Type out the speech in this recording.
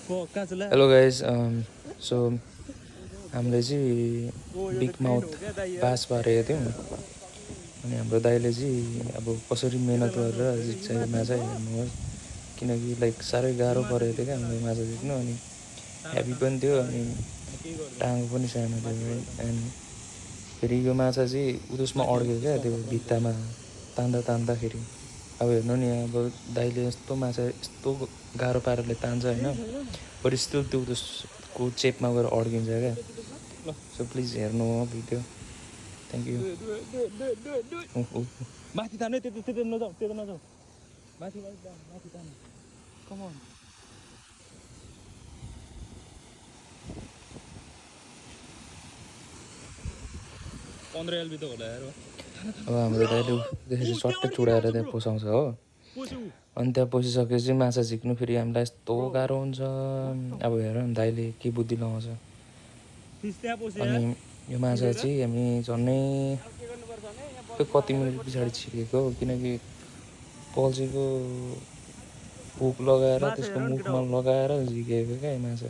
hello guys so हामीले चाहिँ big mouth बास पारेको थियौँ अनि हाम्रो दाइले चाहिँ अब कसरी मिहिनेत गरेर जित्छ यो माछा हेर्नुहोस् किनकि लाइक साह्रै गाह्रो परेको थियो क्या हामीलाई माछा जित्नु अनि हेभी पनि थियो अनि टाँगो पनि सानो थियो एन्ड फेरि यो माछा चाहिँ उदुसमा अड्क्यो क्या त्यो भित्तामा तान्दाखेरि अब हेर्नु नि अब दाइले यस्तो माछा यस्तो गाह्रो पाराले तान्छ होइन बट स्टिल त्यो उसको चेपमा गएर अड्किन्छ क्या सो प्लिज हेर्नु हो भिडियो थ्याङ्क यू माथि तान्नु त्यता नजाऊ माथि तान्नु कम अन 15 एलबी त होला यार अब हाम्रो दाइले त्यसरी सट्टै चुडाएर त्यहाँ पोसाउँछ हो अनि त्यहाँ पोसिसकेपछि माछा झिक्नु फेरि हामीलाई यस्तो गाह्रो हुन्छ अब हेर न दाइले के बुद्धि लगाउँछ अनि यो माछा चाहिँ हामी झन्नै कति मिनट पछाडि छिकेको किनकि कल्चीको हुक लगाएर त्यसको मुखमा लगाएर झिकेको क्या यो माछा